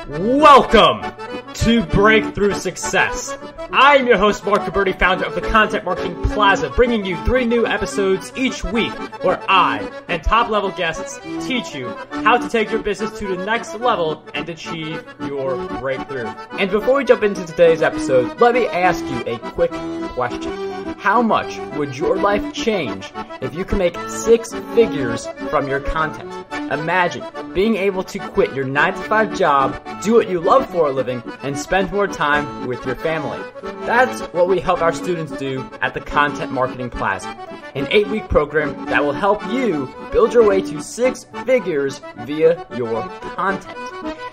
Welcome to Breakthrough Success. I am your host, Mark Roberti, founder of the Content Marketing Plaza, bringing you 3 new episodes each week where I and top-level guests teach you how to take your business to the next level and achieve your breakthrough. And before we jump into today's episode, let me ask you a quick question. How much would your life change if you could make 6 figures from your content? Imagine being able to quit your 9-to-5 job, do what you love for a living, and spend more time with your family. That's what we help our students do at the Content Marketing Plaza, an 8-week program that will help you build your way to 6 figures via your content.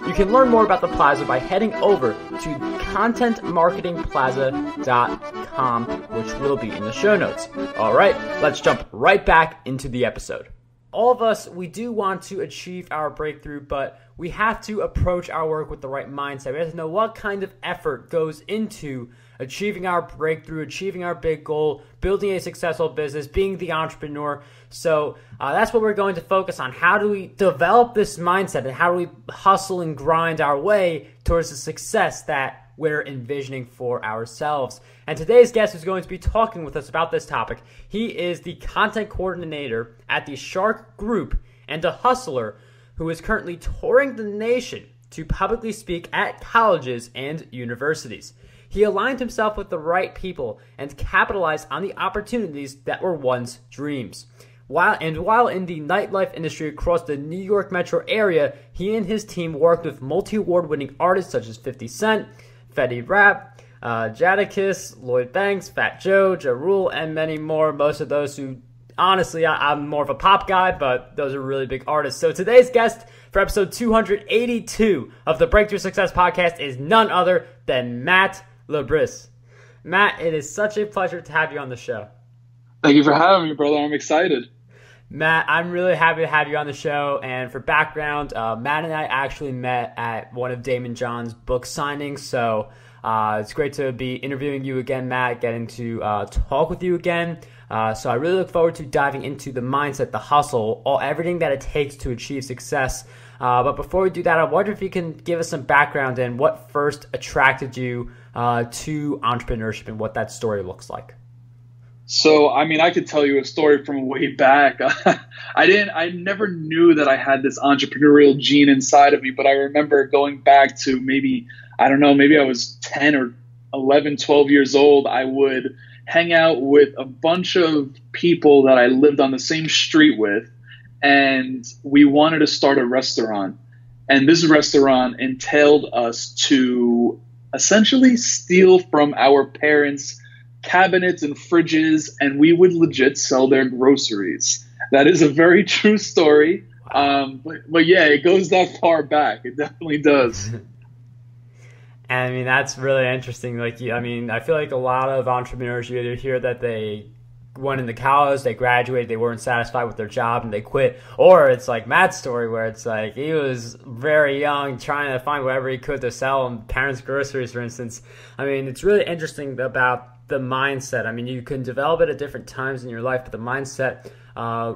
You can learn more about the Plaza by heading over to contentmarketingplaza.com, which will be in the show notes. All right, let's jump right back into the episode. All of us, we do want to achieve our breakthrough, but we have to approach our work with the right mindset. We have to know what kind of effort goes into achieving our breakthrough, achieving our big goal, building a successful business, being the entrepreneur. So that's what we're going to focus on. How do we develop this mindset, and how do we hustle and grind our way towards the success that we're envisioning for ourselves? And today's guest is going to be talking with us about this topic. He is the content coordinator at the Shark Group and a hustler who is currently touring the nation to publicly speak at colleges and universities. He aligned himself with the right people and capitalized on the opportunities that were once dreams. While in the nightlife industry across the New York metro area, he and his team worked with multi-award-winning artists such as 50 Cent, Fetty Wap, Jadakiss, Lloyd Banks, Fat Joe, Ja Rule, and many more. Most of those who, honestly, I'm more of a pop guy, but those are really big artists. So today's guest for episode 282 of the Breakthrough Success Podcast is none other than Matt LeBris. Matt, it is such a pleasure to have you on the show. Thank you for having me, brother. I'm excited. Matt, I'm really happy to have you on the show. And for background, Matt and I actually met at one of Damon John's book signings. So it's great to be interviewing you again, Matt, getting to talk with you again. So I really look forward to diving into the mindset, the hustle, everything that it takes to achieve success. But before we do that, I wonder if you can give us some background in what first attracted you to entrepreneurship and what that story looks like. So, I mean, I could tell you a story from way back. I never knew that I had this entrepreneurial gene inside of me, but I remember going back to maybe I was 10 or 11, 12 years old. I would hang out with a bunch of people that I lived on the same street with, and we wanted to start a restaurant. And this restaurant entailed us to essentially steal from our parents' cabinets and fridges, and we would legit sell their groceries. That is a very true story. But yeah, it goes that far back. It definitely does. I mean, that's really interesting. I feel like a lot of entrepreneurs, you either hear that they went into college, they graduated, they weren't satisfied with their job and they quit, or it's like Matt's story where it's like he was very young trying to find whatever he could to sell parents' groceries, for instance. I mean, it's really interesting about the mindset. I mean, you can develop it at different times in your life, but the mindset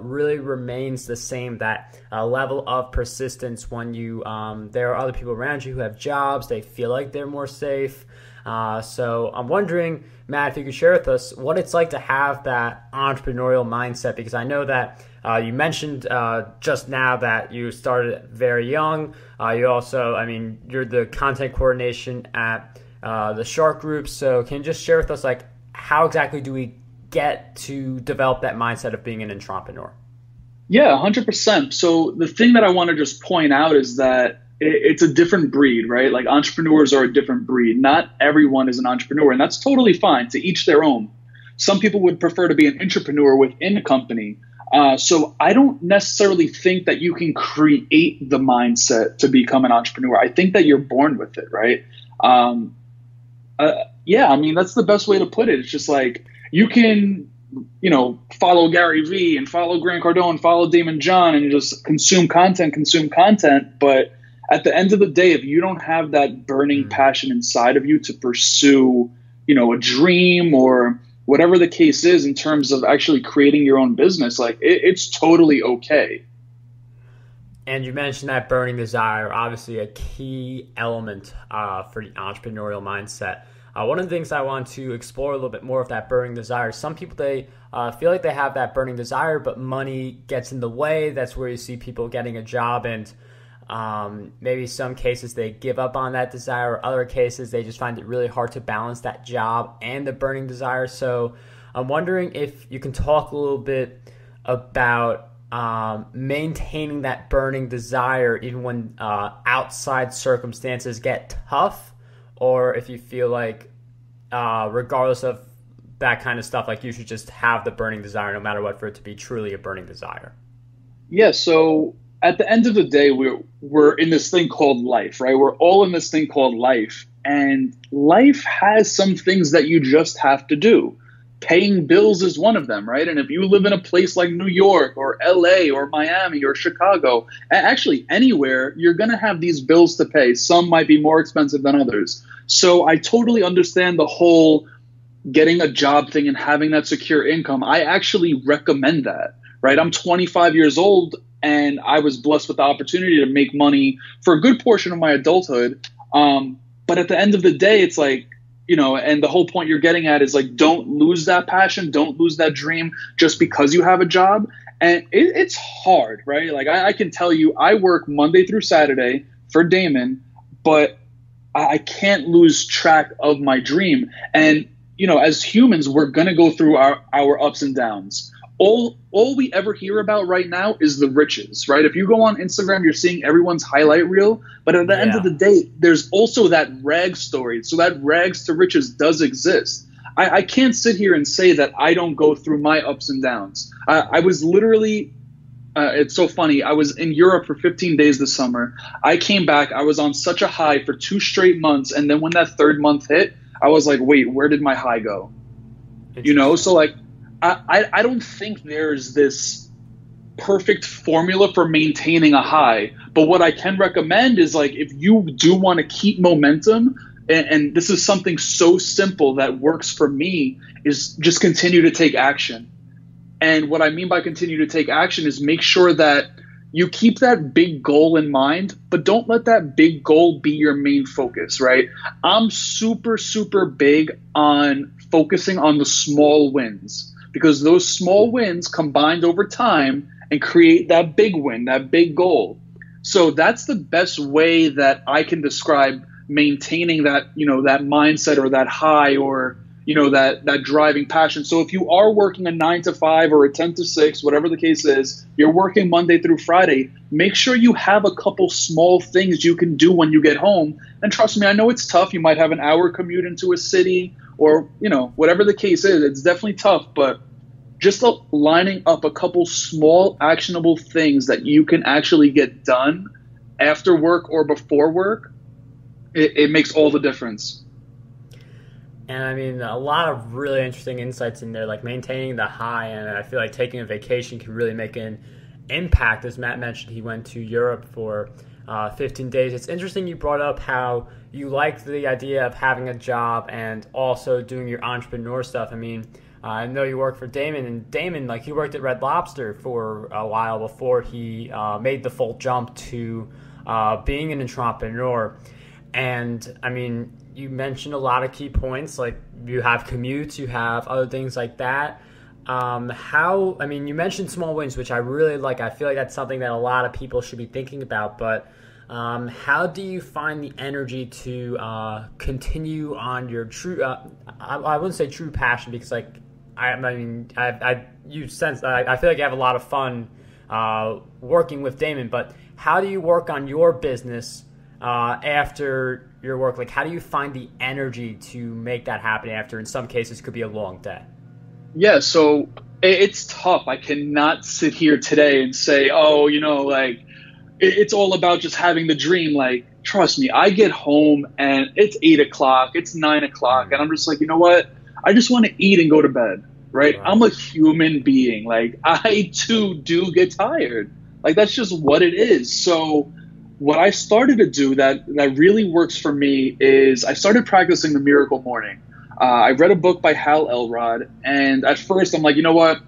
really remains the same. That level of persistence when you there are other people around you who have jobs, they feel like they're more safe. So I'm wondering, Matt, if you could share with us what it's like to have that entrepreneurial mindset, because I know that you mentioned just now that you started very young. You also, you're the content coordination at the Shark Group. So can you just share with us, like, how exactly do we get to develop that mindset of being an entrepreneur? Yeah, 100%. So the thing that I want to just point out is that it's a different breed, right? Like, entrepreneurs are a different breed. Not everyone is an entrepreneur, and that's totally fine. To each their own. Some people would prefer to be an entrepreneur within a company. So I don't necessarily think that you can create the mindset to become an entrepreneur. I think that you're born with it, right? That's the best way to put it. It's just like, you can, follow Gary Vee and follow Grant Cardone, follow Damon John, and just consume content. But at the end of the day, if you don't have that burning passion inside of you to pursue, a dream or whatever the case is in terms of actually creating your own business, like, it's totally okay. And you mentioned that burning desire, obviously a key element for the entrepreneurial mindset. One of the things I want to explore a little bit more of that burning desire. Some people, they feel like they have that burning desire, but money gets in the way. That's where you see people getting a job, and maybe some cases they give up on that desire, or other cases they just find it really hard to balance that job and the burning desire. So I'm wondering if you can talk a little bit about maintaining that burning desire even when outside circumstances get tough, or if you feel like regardless of that kind of stuff, like you should just have the burning desire no matter what for it to be truly a burning desire. Yeah, so at the end of the day, we're in this thing called life, right? We're all in this thing called life, and life has some things that you just have to do. Paying bills is one of them, right? And if you live in a place like New York or LA or Miami or Chicago, actually anywhere, you're going to have these bills to pay. Some might be more expensive than others. So I totally understand the whole getting a job thing and having that secure income. I actually recommend that, right? I'm 25 years old and I was blessed with the opportunity to make money for a good portion of my adulthood. But at the end of the day, it's like, you know, and the whole point you're getting at is like, don't lose that passion, don't lose that dream just because you have a job. And it's hard, right? Like I can tell you, I work Monday through Saturday for Damon, but I can't lose track of my dream. And, you know, as humans, we're going to go through our ups and downs. All we ever hear about right now is the riches, right? If you go on Instagram, you're seeing everyone's highlight reel. But at the end of the day, there's also that rags story. So that rags to riches does exist. I can't sit here and say that I don't go through my ups and downs. I was literally, it's so funny. I was in Europe for 15 days this summer. I came back. I was on such a high for 2 straight months. And then when that 3rd month hit, I was like, wait, where did my high go? You know, so like, I don't think there's this perfect formula for maintaining a high. But what I can recommend is like, if you do want to keep momentum, and this is something so simple that works for me, is just continue to take action. And what I mean by continue to take action is make sure that you keep that big goal in mind, but don't let that big goal be your main focus, right? I'm super, super big on focusing on the small wins, because those small wins combined over time and create that big win, that big goal. So that's the best way that I can describe maintaining that, you know, that mindset or that high, or, you know, that driving passion. So if you are working a 9 to 5 or a 10 to 6, whatever the case is, you're working Monday through Friday, make sure you have a couple small things you can do when you get home. And trust me, I know it's tough. You might have an hour commute into a city, or, you know, whatever the case is, it's definitely tough, but just lining up a couple small actionable things that you can actually get done after work or before work, it makes all the difference. And I mean, a lot of really interesting insights in there, like maintaining the high. And I feel like taking a vacation can really make an impact. As Matt mentioned, he went to Europe for 15 days. It's interesting you brought up how you liked the idea of having a job and also doing your entrepreneur stuff. I mean, I know you work for Damon, and Damon, like, he worked at Red Lobster for a while before he made the full jump to being an entrepreneur. And I mean, you mentioned a lot of key points, like you have commutes, you have other things like that. I mean, you mentioned small wins, which I really like. I feel like that's something that a lot of people should be thinking about. But how do you find the energy to continue on your true, I wouldn't say true passion, because like, I feel like you have a lot of fun working with Damon, but how do you work on your business after your work? Like, how do you find the energy to make that happen after, in some cases, could be a long day? Yeah, so it's tough. I cannot sit here today and say, oh, you know, like, it's all about just having the dream. Like, trust me, I get home and it's 8 o'clock, it's 9 o'clock, and I'm just like, you know what? I just want to eat and go to bed, right? I'm a human being. Like, I too do get tired. Like, that's just what it is. So what I started to do that really works for me is I started practicing the Miracle Morning. I read a book by Hal Elrod, and at first I'm like, you know what?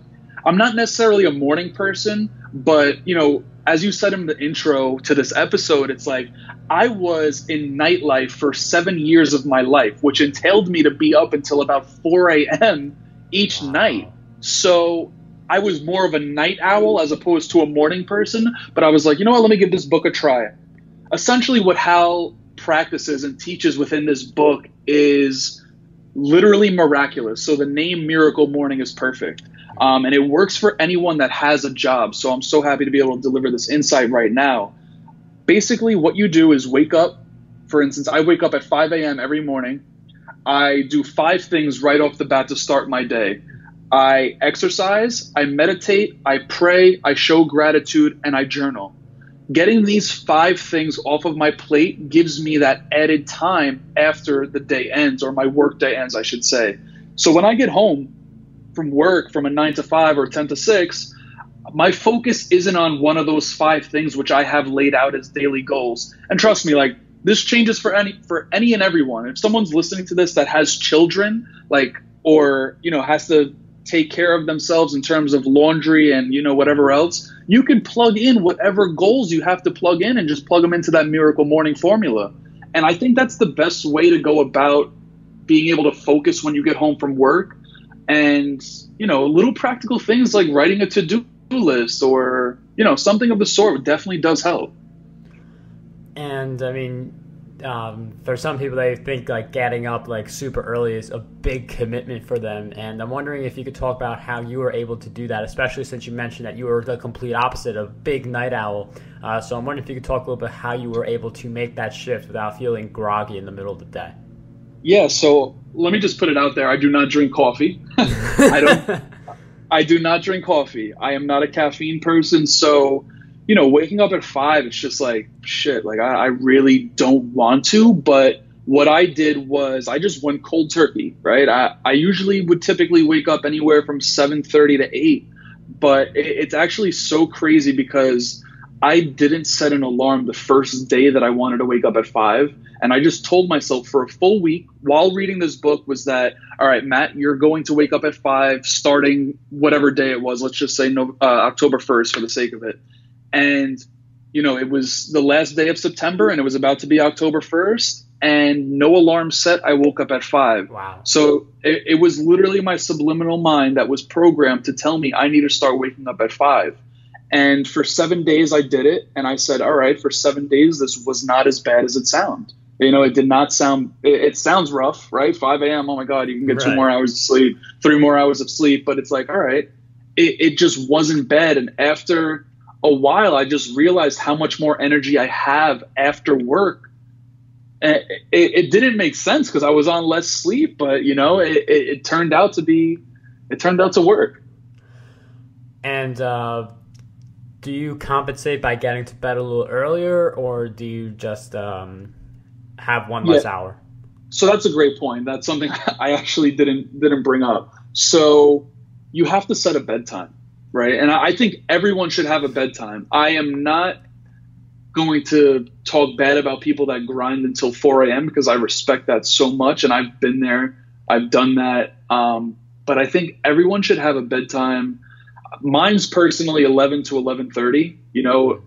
I'm not necessarily a morning person, but, you know, as you said in the intro to this episode, it's like I was in nightlife for 7 years of my life, which entailed me to be up until about 4 a.m. each night. So I was more of a night owl as opposed to a morning person. But I was like, you know what, let me give this book a try. Essentially what Hal practices and teaches within this book is literally miraculous. So the name Miracle Morning is perfect. And it works for anyone that has a job. So I'm so happy to be able to deliver this insight right now. Basically, what you do is wake up. For instance, I wake up at 5 a.m. every morning. I do 5 things right off the bat to start my day. I exercise, I meditate, I pray, I show gratitude, and I journal. Getting these 5 things off of my plate gives me that added time after the day ends, or my work day ends, I should say. So when I get home from work from a 9 to 5 or 10 to 6, my focus isn't on one of those 5 things which I have laid out as daily goals. And trust me, like, this changes for any and everyone. If someone's listening to this that has children, like, or, you know, has to take care of themselves in terms of laundry and, you know, whatever else, you can plug in whatever goals you have to plug in and just plug them into that Miracle Morning formula. And I think that's the best way to go about being able to focus when you get home from work. And, you know, little practical things like writing a to-do list or, you know, something of the sort definitely does help. And I mean, for some people, they think like getting up like super early is a big commitment for them. And I'm wondering if you could talk about how you were able to do that, especially since you mentioned that you were the complete opposite of big night owl. So I'm wondering if you could talk a little bit how you were able to make that shift without feeling groggy in the middle of the day. Yeah, so let me just put it out there. I do not drink coffee. I do not drink coffee. I am not a caffeine person. So, you know, waking up at 5, it's just like, shit, like I really don't want to. But what I did was I just went cold turkey, right? I usually would typically wake up anywhere from 7:30 to 8. But it's actually so crazy because I didn't set an alarm the first day that I wanted to wake up at 5. And I just told myself for a full week while reading this book was that, all right, Matt, you're going to wake up at 5 starting whatever day it was. Let's just say October 1st for the sake of it. And, you know, it was the last day of September and it was about to be October 1st and no alarm set. I woke up at 5. Wow. So it was literally my subliminal mind that was programmed to tell me I need to start waking up at 5. And for 7 days I did it. And I said, all right, for 7 days, this was not as bad as it sounded. You know, it did not sound, it sounds rough, right? 5 a.m. Oh my God, you can get 2 more hours of sleep, 3 more hours of sleep. But it's like, all right, it just wasn't bad. And after a while, I just realized how much more energy I have after work. And it didn't make sense because I was on less sleep, but you know, it turned out to work. And do you compensate by getting to bed a little earlier, or do you just have one less hour? So that's a great point. That's something I actually didn't bring up. So you have to set a bedtime, right? And I think everyone should have a bedtime. I am not going to talk bad about people that grind until 4 a.m. because I respect that so much. And I've been there. I've done that. But I think everyone should have a bedtime. Mine's personally 11 to 11:30, you know,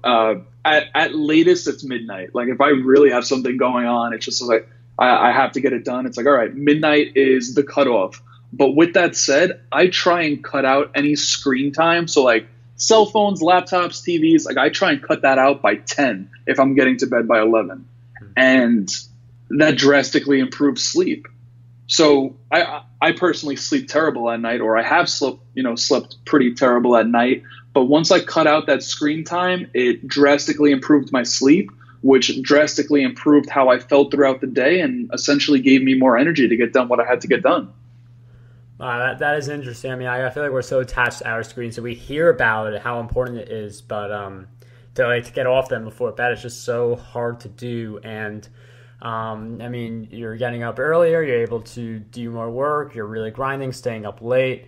at latest it's midnight. Like if I really have something going on, it's just like, I have to get it done. It's like, all right, midnight is the cutoff. But with that said, I try and cut out any screen time. So like cell phones, laptops, TVs, like I try and cut that out by 10 if I'm getting to bed by 11. And that drastically improves sleep. So I personally sleep terrible at night, or I have slept pretty terrible at night. But once I cut out that screen time, it drastically improved my sleep, which drastically improved how I felt throughout the day and essentially gave me more energy to get done what I had to get done. That is interesting. I mean, I feel like we're so attached to our screens, so we hear about it, how important it is, but to get off them before bed is just so hard to do. And I mean, you're getting up earlier, you're able to do more work, you're really grinding, staying up late.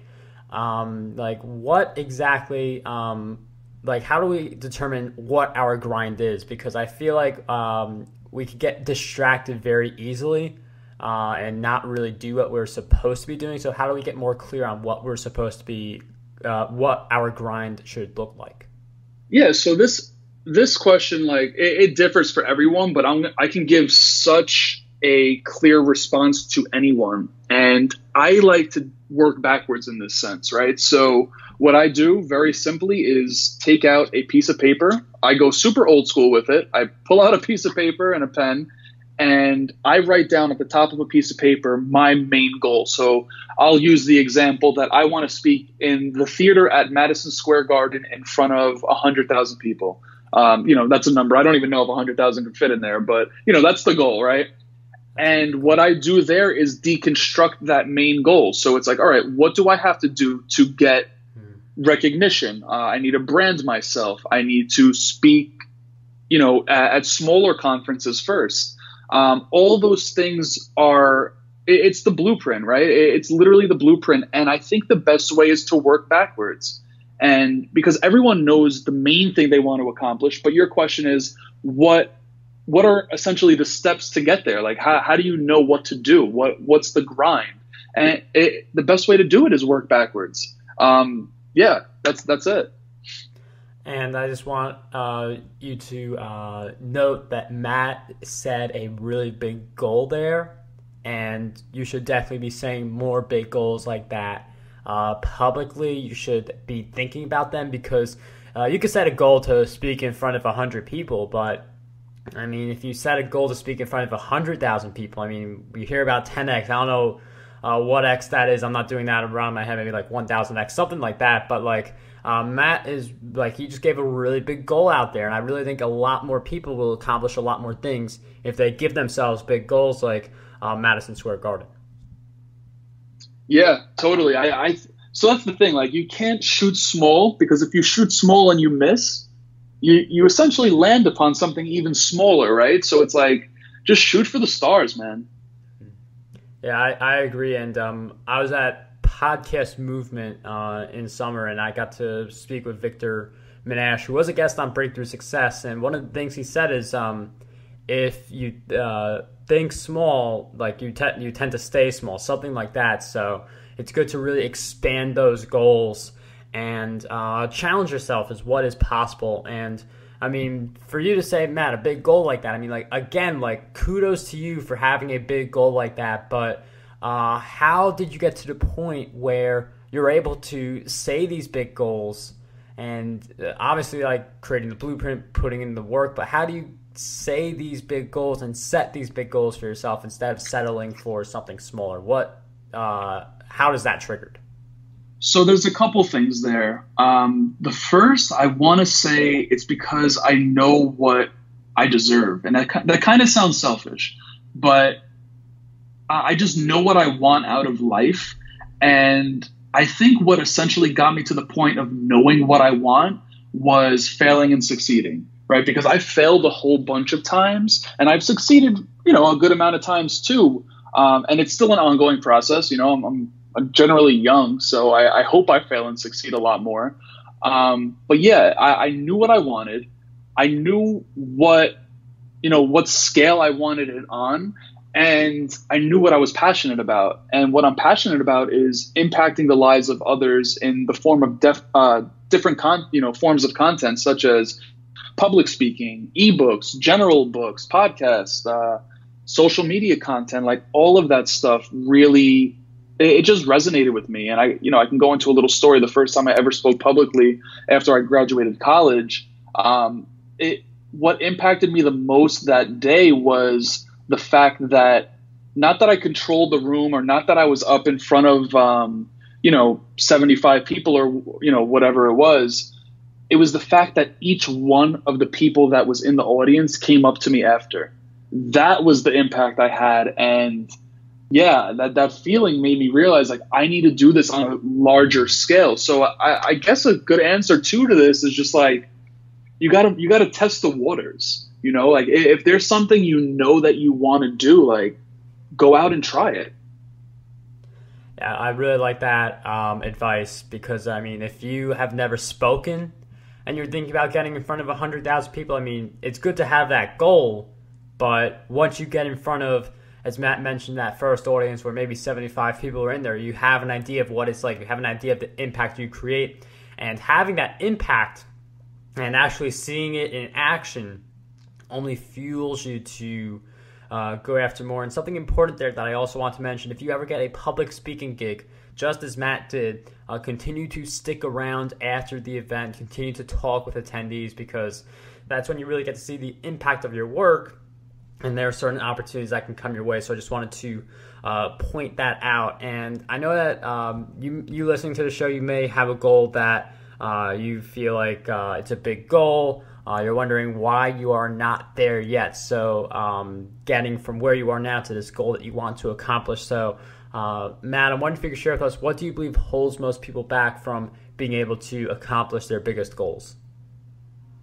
Like what exactly, like how do we determine what our grind is? Because I feel like we could get distracted very easily and not really do what we're supposed to be doing. So how do we get more clear on what we're supposed to be what our grind should look like? Yeah, so this question, like, it differs for everyone, but I can give such a clear response to anyone. And I like to work backwards in this sense, right? So what I do very simply is take out a piece of paper. I go super old school with it. I pull out a piece of paper and a pen, and I write down at the top of a piece of paper my main goal. So I'll use the example that I want to speak in the theater at Madison Square Garden in front of 100,000 people. That's a number. I don't even know if 100,000 could fit in there, but that's the goal, right? And what I do there is deconstruct that main goal. So it's like, all right, what do I have to do to get recognition? I need to brand myself. I need to speak, at smaller conferences first. All those things it's the blueprint, right? It's literally the blueprint. And I think the best way is to work backwards. And because everyone knows the main thing they want to accomplish, but your question is, what are essentially the steps to get there? Like, how do you know what to do? What's the grind? And the best way to do it is work backwards. That's it. And I just want you to note that Matt said a really big goal there, and you should definitely be saying more big goals like that publicly. You should be thinking about them, because you could set a goal to speak in front of 100 people, but I mean, if you set a goal to speak in front of 100,000 people, I mean, we hear about 10x. I don't know what X that is. I'm not doing that around my head. Maybe like 1,000x, something like that. But like Matt is like, he just gave a really big goal out there, and I really think a lot more people will accomplish a lot more things if they give themselves big goals like Madison Square Garden. Yeah, totally. So that's the thing. Like, you can't shoot small, because if you shoot small and you miss, you essentially land upon something even smaller, right? So it's like, just shoot for the stars, man. Yeah, I agree. And I was at Podcast Movement in summer, and I got to speak with Victor Minash, who was a guest on Breakthrough Success. And one of the things he said is, if you think small, like you tend to stay small, something like that. So it's good to really expand those goals and challenge yourself as what is possible. And I mean, for you to say, Matt, a big goal like that, I mean, like, again, like, kudos to you for having a big goal like that. But how did you get to the point where you're able to say these big goals, and obviously, like, creating the blueprint, putting in the work, but how do you say these big goals and set these big goals for yourself instead of settling for something smaller? How does that triggered? So there's a couple things there. The first, I want to say it's because I know what I deserve. And that kind of sounds selfish, but I just know what I want out of life. And I think what essentially got me to the point of knowing what I want was failing and succeeding, right? Because I failed a whole bunch of times, and I've succeeded, a good amount of times too. And it's still an ongoing process. I'm generally young, so I hope I fail and succeed a lot more. But yeah, I knew what I wanted. I knew what scale I wanted it on, and I knew what I was passionate about. And what I'm passionate about is impacting the lives of others in the form of different forms of content, such as public speaking, ebooks, general books, podcasts, social media content. Like, all of that stuff really, it just resonated with me. And I can go into a little story. The first time I ever spoke publicly after I graduated college, what impacted me the most that day was the fact that, not that I controlled the room, or not that I was up in front of 75 people, or whatever it was. It was the fact that each one of the people that was in the audience came up to me after. That was the impact I had. And yeah, that feeling made me realize, like, I need to do this on a larger scale. So I guess a good answer to this is just like, you gotta test the waters. Like, if there's something that you want to do, like, go out and try it. Yeah, I really like that advice, because I mean, if you have never spoken and you're thinking about getting in front of 100,000 people, I mean, it's good to have that goal, but once you get in front of as Matt mentioned, that first audience where maybe 75 people are in there, you have an idea of what it's like. You have an idea of the impact you create. And having that impact and actually seeing it in action only fuels you to go after more. And something important there that I also want to mention, if you ever get a public speaking gig, just as Matt did, continue to stick around after the event, continue to talk with attendees, because that's when you really get to see the impact of your work, and there are certain opportunities that can come your way. So I just wanted to point that out. And I know that you listening to the show, you may have a goal that you feel like it's a big goal. You're wondering why you are not there yet. So getting from where you are now to this goal that you want to accomplish. So Matt, I'm wondering if you could share with us, what do you believe holds most people back from being able to accomplish their biggest goals?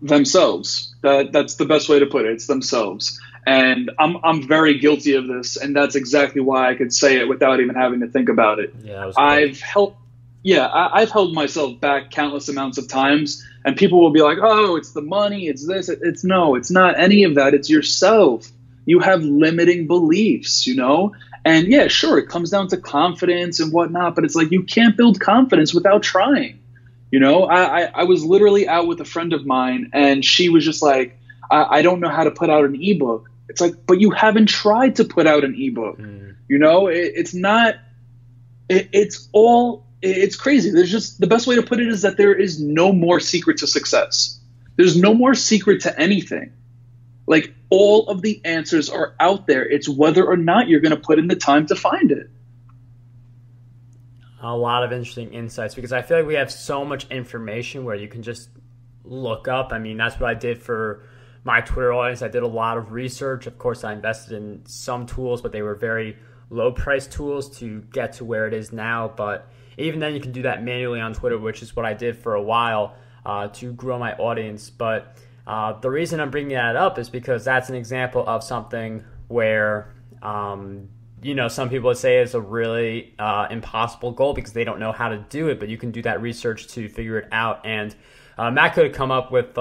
Themselves. That's the best way to put it. It's themselves. And I'm very guilty of this, and that's exactly why I could say it without even having to think about it. Yeah, I've held myself back countless amounts of times, and people will be like, "Oh, it's the money, it's this." It's not any of that. It's yourself. You have limiting beliefs, And yeah, sure, it comes down to confidence and whatnot, but it's like you can't build confidence without trying. I was literally out with a friend of mine, and she was just like, I don't know how to put out an ebook. It's like, but you haven't tried to put out an ebook. It's crazy. There's just, the best way to put it is that there is no more secret to success. There's no more secret to anything. Like, all of the answers are out there. It's whether or not you're going to put in the time to find it. A lot of interesting insights, because I feel like we have so much information where you can just look up. I mean, that's what I did for my Twitter audience. I did a lot of research. Of course, I invested in some tools, but they were very low price tools to get to where it is now. But even then, you can do that manually on Twitter, which is what I did for a while to grow my audience. But the reason I'm bringing that up is because that's an example of something where some people would say it's a really impossible goal because they don't know how to do it, but you can do that research to figure it out. And Matt could have come up with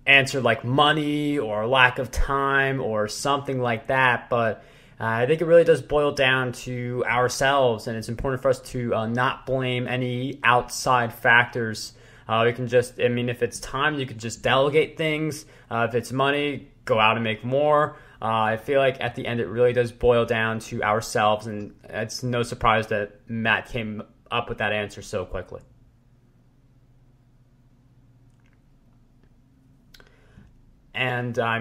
answer like money or lack of time or something like that, but I think it really does boil down to ourselves, and it's important for us to not blame any outside factors. We can just, if it's time, you can just delegate things. If it's money, go out and make more. I feel like at the end, it really does boil down to ourselves, and it's no surprise that Matt came up with that answer so quickly. And I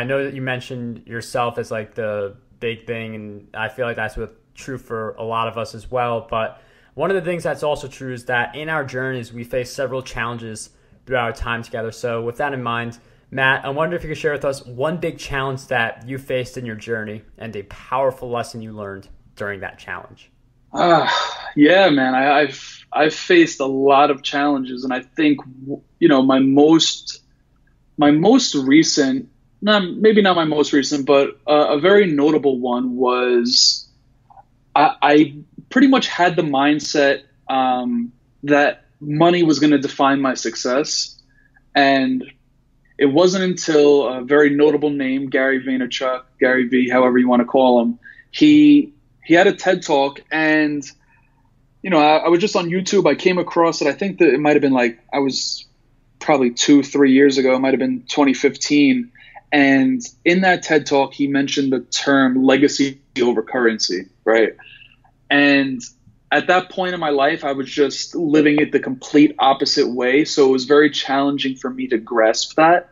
know that you mentioned yourself as like the big thing, and I feel like that's true for a lot of us as well. But one of the things that's also true is that in our journeys, we face several challenges throughout our time together. So with that in mind, Matt, I wonder if you could share with us one big challenge that you faced in your journey and a powerful lesson you learned during that challenge. Yeah, man, I've faced a lot of challenges, and I think, my most recent, maybe not my most recent, but a very notable one was I pretty much had the mindset that money was going to define my success. And it wasn't until a very notable name, Gary Vaynerchuk, Gary V, however you want to call him, he had a TED Talk, and I was just on YouTube. I came across it. I think that it might have been I was probably 2-3 years ago. It might have been 2015. And in that TED Talk, he mentioned the term legacy over currency, right? And at that point in my life, I was just living it the complete opposite way. So it was very challenging for me to grasp that.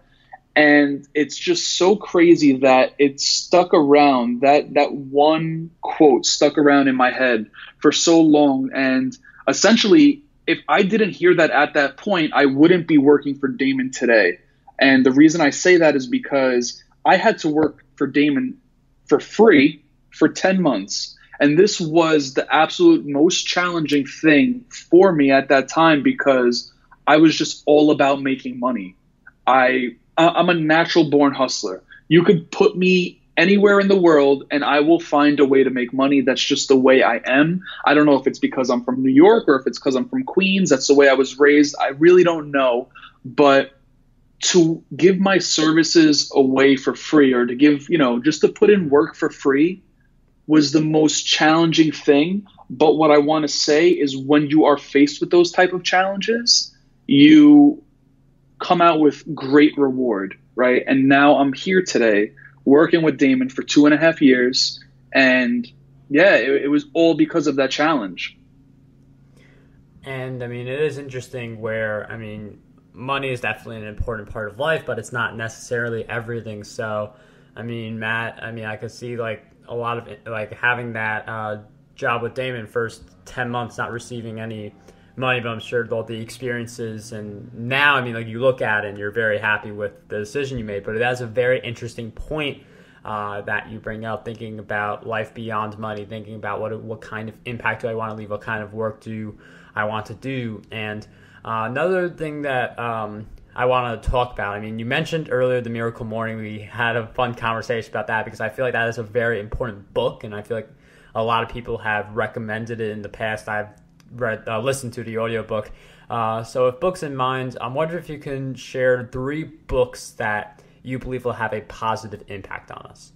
And it's just so crazy that it stuck around, that one quote stuck around in my head for so long. And essentially, if I didn't hear that at that point, I wouldn't be working for Damon today. And the reason I say that is because I had to work for Damon for free for 10 months. And this was the absolute most challenging thing for me at that time, because I was just all about making money. I'm a natural born hustler. You could put me anywhere in the world and I will find a way to make money. That's just the way I am. I don't know if it's because I'm from New York or if it's because I'm from Queens. That's the way I was raised. I really don't know. But to give my services away for free, or to give, just to put in work for free, was the most challenging thing. But what I want to say is, when you are faced with those type of challenges, you come out with great reward, right? And now I'm here today working with Damon for 2.5 years. And yeah, it was all because of that challenge. And I mean, it is interesting where, I mean, money is definitely an important part of life, but it's not necessarily everything. So, I mean, Matt, I could see like a lot of like having that job with Damon, first 10 months not receiving any money, but I'm sure all the experiences, and now, I mean, like, you look at it and you're very happy with the decision you made. But that's a very interesting point that you bring up, thinking about life beyond money, thinking about what kind of impact do I want to leave, what kind of work do I want to do. And another thing that I want to talk about, I mean, you mentioned earlier The Miracle Morning. We had a fun conversation about that because I feel like that is a very important book, and I feel like a lot of people have recommended it in the past. I've listened to the audiobook. So with books in mind, I'm wondering if you can share 3 books that you believe will have a positive impact on us.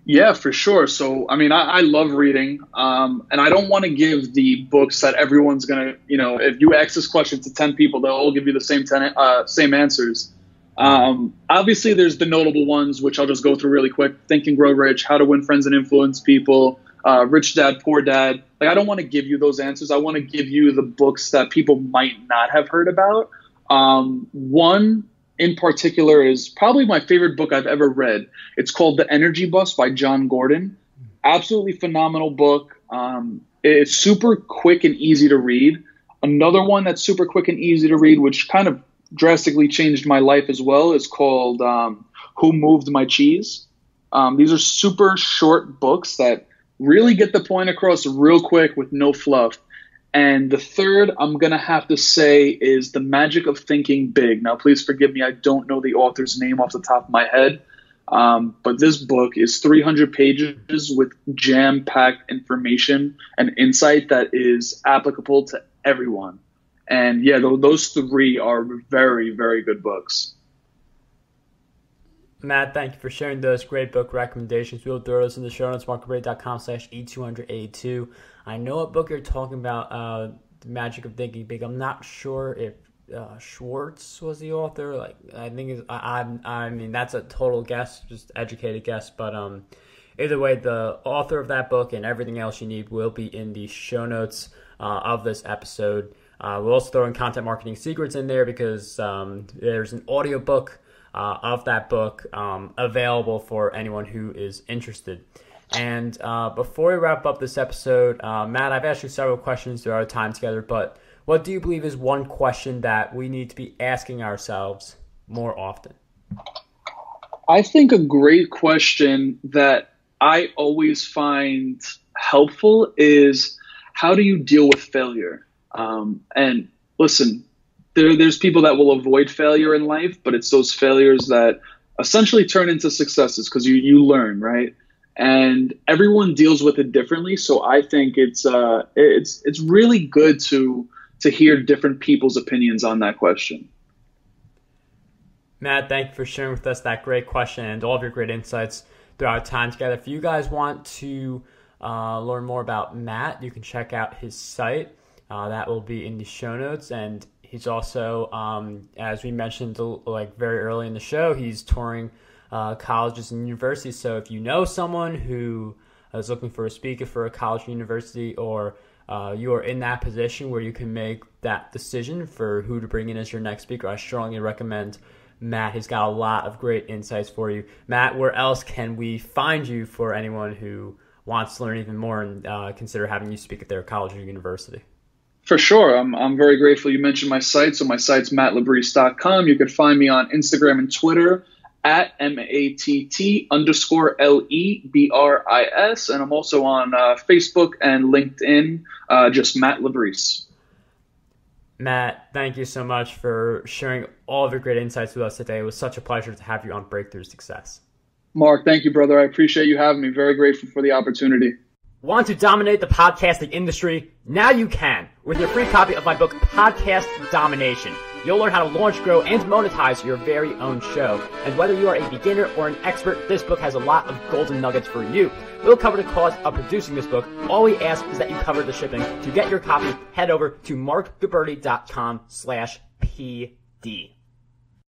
Yeah, for sure. So, I mean, I love reading, and I don't want to give the books that everyone's going to, if you ask this question to 10 people, they'll all give you the same answers. Obviously, there's the notable ones, which I'll just go through really quick: Think and Grow Rich, How to Win Friends and Influence People, Rich Dad, Poor Dad. Like, I don't want to give you those answers. I want to give you the books that people might not have heard about. One in particular is probably my favorite book I've ever read. It's called The Energy Bus by John Gordon. Absolutely phenomenal book. It's super quick and easy to read. Another one that's super quick and easy to read, which kind of drastically changed my life as well, is called Who Moved My Cheese? These are super short books that really get the point across real quick with no fluff. And the third I'm going to have to say is The Magic of Thinking Big. Now, please forgive me, I don't know the author's name off the top of my head. But this book is 300 pages with jam-packed information and insight that is applicable to everyone. And yeah, those 3 are very, very good books. Matt, thank you for sharing those great book recommendations. We'll throw those in the show notes, marketbreak.com/E282. I know what book you're talking about, The Magic of Thinking Big. I'm not sure if Schwartz was the author. Like, I think I mean, that's a total guess, just educated guess. But either way, the author of that book and everything else you need will be in the show notes of this episode. We'll also throw in Content Marketing Secrets in there because there's an audiobook of that book available for anyone who is interested. And before we wrap up this episode, Matt, I've asked you several questions throughout our time together, but what do you believe is one question that we need to be asking ourselves more often? I think a great question that I always find helpful is, how do you deal with failure? And listen, there's people that will avoid failure in life, but it's those failures that essentially turn into successes because you learn, right? And everyone deals with it differently. So I think it's really good to hear different people's opinions on that question. Matt, thank you for sharing with us that great question and all of your great insights throughout our time together. If you guys want to learn more about Matt, you can check out his site. That will be in the show notes. And he's also, as we mentioned like very early in the show, he's touring colleges and universities. So if you know someone who is looking for a speaker for a college or university, or you are in that position where you can make that decision for who to bring in as your next speaker, I strongly recommend Matt. He's got a lot of great insights for you. Matt, where else can we find you for anyone who wants to learn even more and consider having you speak at their college or university? For sure. I'm very grateful you mentioned my site. So my site's mattlebris.com. You can find me on Instagram and Twitter at MATT_LEBRIS. And I'm also on Facebook and LinkedIn, just Matt LeBris. Matt, thank you so much for sharing all of your great insights with us today. It was such a pleasure to have you on Breakthrough Success. Mark, thank you, brother. I appreciate you having me. Very grateful for the opportunity. Want to dominate the podcasting industry? Now you can with your free copy of my book, Podcast Domination. You'll learn how to launch, grow, and monetize your very own show. And whether you are a beginner or an expert, this book has a lot of golden nuggets for you. We'll cover the cost of producing this book. All we ask is that you cover the shipping. To get your copy, head over to markgabberty.com/PD.